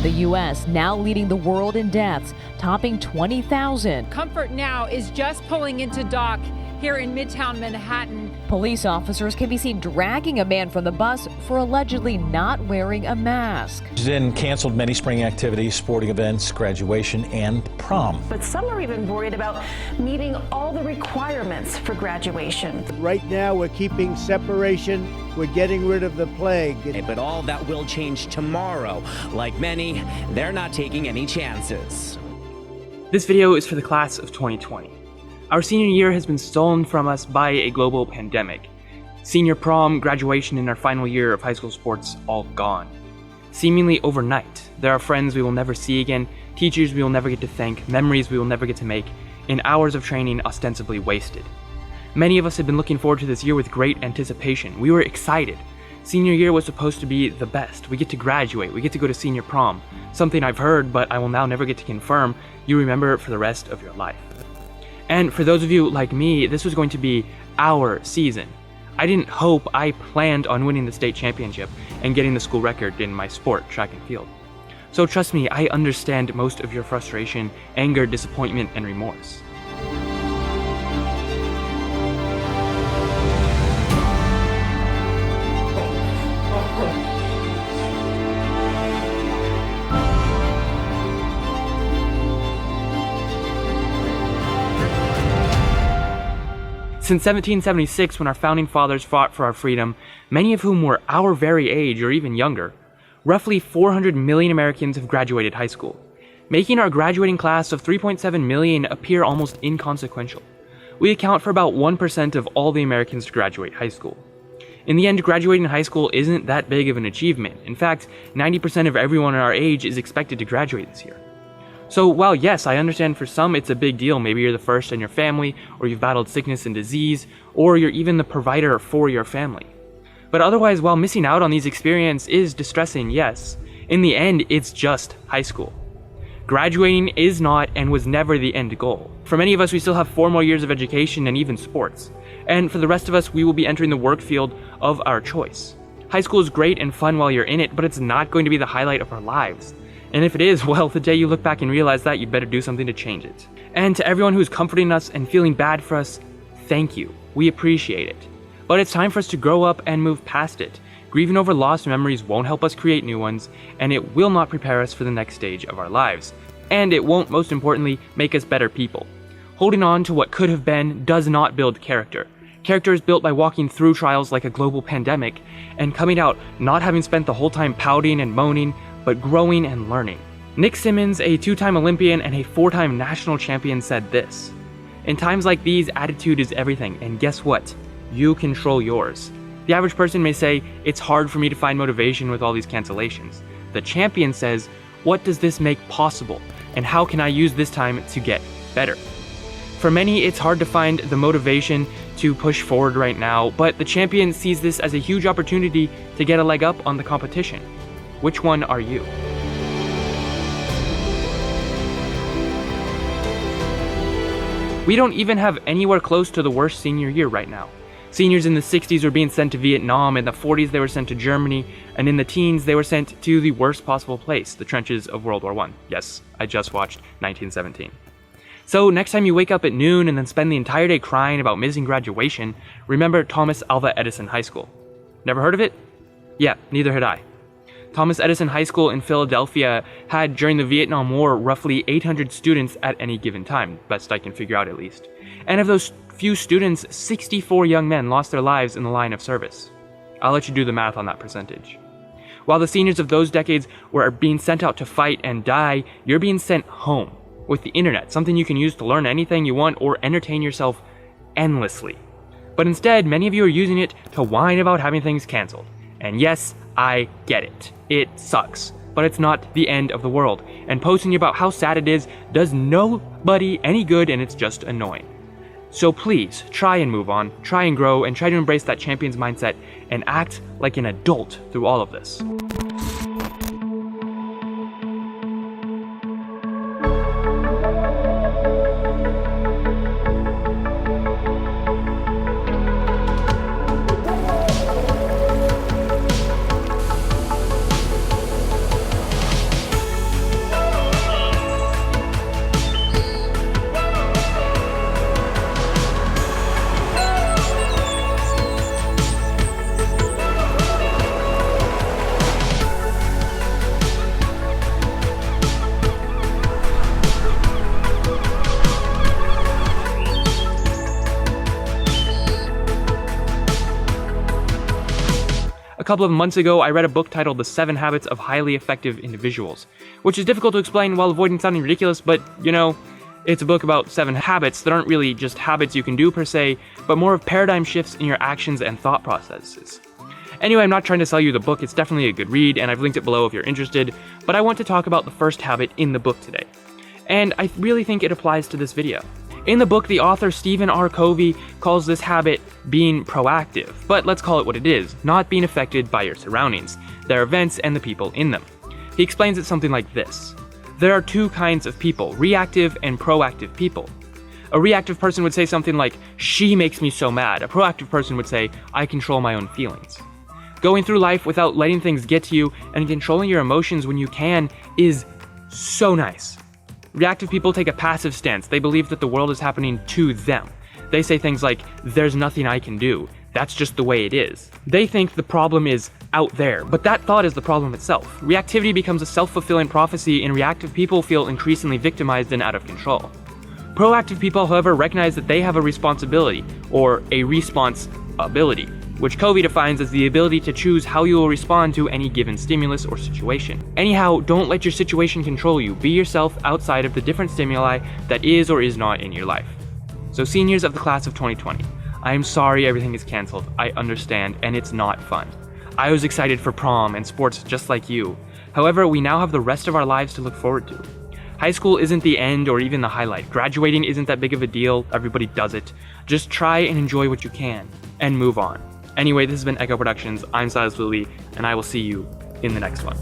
The U.S. now leading the world in deaths, topping 20,000. Comfort Now is just pulling into dock here in Midtown Manhattan. Police officers can be seen dragging a man from the bus for allegedly not wearing a mask. Then canceled many spring activities, sporting events, graduation, and prom. But some are even worried about meeting all the requirements for graduation. Right now, we're keeping separation. We're getting rid of the plague. But all that will change tomorrow. Like many, they're not taking any chances. This video is for the class of 2020. Our senior year has been stolen from us by a global pandemic. Senior prom, graduation, and our final year of high school sports all gone. Seemingly overnight, there are friends we will never see again, teachers we will never get to thank, memories we will never get to make, and hours of training ostensibly wasted. Many of us had been looking forward to this year with great anticipation. We were excited. Senior year was supposed to be the best. We get to graduate, we get to go to senior prom. Something I've heard, but I will now never get to confirm, you remember for the rest of your life. And for those of you like me, this was going to be our season. I didn't hope, I planned on winning the state championship and getting the school record in my sport, track and field. So trust me, I understand most of your frustration, anger, disappointment, and remorse. Since 1776, when our founding fathers fought for our freedom, many of whom were our very age or even younger, roughly 400 million Americans have graduated high school, making our graduating class of 3.7 million appear almost inconsequential. We account for about 1% of all the Americans to graduate high school. In the end, graduating high school isn't that big of an achievement. In fact, 90% of everyone our age is expected to graduate this year. So while yes, I understand for some it's a big deal, maybe you're the first in your family, or you've battled sickness and disease, or you're even the provider for your family. But otherwise, while missing out on these experiences is distressing, yes, in the end, it's just high school. Graduating is not and was never the end goal. For many of us, we still have 4 more years of education and even sports. And for the rest of us, we will be entering the work field of our choice. High school is great and fun while you're in it, but it's not going to be the highlight of our lives. And if it is, well, the day you look back and realize that, you'd better do something to change it. And to everyone who's comforting us and feeling bad for us, thank you. We appreciate it. But it's time for us to grow up and move past it. Grieving over lost memories won't help us create new ones, and it will not prepare us for the next stage of our lives. And it won't, most importantly, make us better people. Holding on to what could have been does not build character. Character is built by walking through trials like a global pandemic, and coming out not having spent the whole time pouting and moaning, but growing and learning. Nick Symmonds, a 2-time Olympian and a 4-time national champion, said this: "In times like these, attitude is everything, and guess what? You control yours." The average person may say, "It's hard for me to find motivation with all these cancellations." The champion says, "What does this make possible, and how can I use this time to get better?" For many, it's hard to find the motivation to push forward right now, but the champion sees this as a huge opportunity to get a leg up on the competition. Which one are you? We don't even have anywhere close to the worst senior year right now. Seniors in the 60s were being sent to Vietnam, in the 40s they were sent to Germany, and in the teens they were sent to the worst possible place, the trenches of World War I. Yes, I just watched 1917. So next time you wake up at noon and then spend the entire day crying about missing graduation, remember Thomas Alva Edison High School. Never heard of it? Yeah, neither had I. Thomas Edison High School in Philadelphia had, during the Vietnam War, roughly 800 students at any given time, best I can figure out at least. And of those few students, 64 young men lost their lives in the line of service. I'll let you do the math on that percentage. While the seniors of those decades were being sent out to fight and die, you're being sent home with the internet, something you can use to learn anything you want or entertain yourself endlessly. But instead, many of you are using it to whine about having things canceled. And yes, I get it. It sucks, but it's not the end of the world. And posting about how sad it is does nobody any good, and it's just annoying. So please, try and move on, try and grow, and try to embrace that champion's mindset and act like an adult through all of this. couple of months ago, I read a book titled The 7 Habits of Highly Effective Individuals, which is difficult to explain while avoiding sounding ridiculous, but, it's a book about 7 habits that aren't really just habits you can do per se, but more of paradigm shifts in your actions and thought processes. Anyway, I'm not trying to sell you the book, it's definitely a good read, and I've linked it below if you're interested, but I want to talk about the first habit in the book today. And I really think it applies to this video. In the book, the author Stephen R. Covey calls this habit being proactive, but let's call it what it is, not being affected by your surroundings, their events, and the people in them. He explains it something like this. There are 2 kinds of people, reactive and proactive people. A reactive person would say something like, she makes me so mad. A proactive person would say, I control my own feelings. Going through life without letting things get to you and controlling your emotions when you can is so nice. Reactive people take a passive stance. They believe that the world is happening to them. They say things like, there's nothing I can do. That's just the way it is. They think the problem is out there, but that thought is the problem itself. Reactivity becomes a self-fulfilling prophecy, and reactive people feel increasingly victimized and out of control. Proactive people, however, recognize that they have a responsibility, or a response ability, which Covey defines as the ability to choose how you will respond to any given stimulus or situation. Anyhow, don't let your situation control you. Be yourself outside of the different stimuli that is or is not in your life. So seniors of the class of 2020, I am sorry everything is cancelled. I understand, and it's not fun. I was excited for prom and sports just like you. However, we now have the rest of our lives to look forward to. High school isn't the end or even the highlight. Graduating isn't that big of a deal. Everybody does it. Just try and enjoy what you can, and move on. Anyway, this has been Echo Productions. I'm Silas Willoughby, and I will see you in the next one.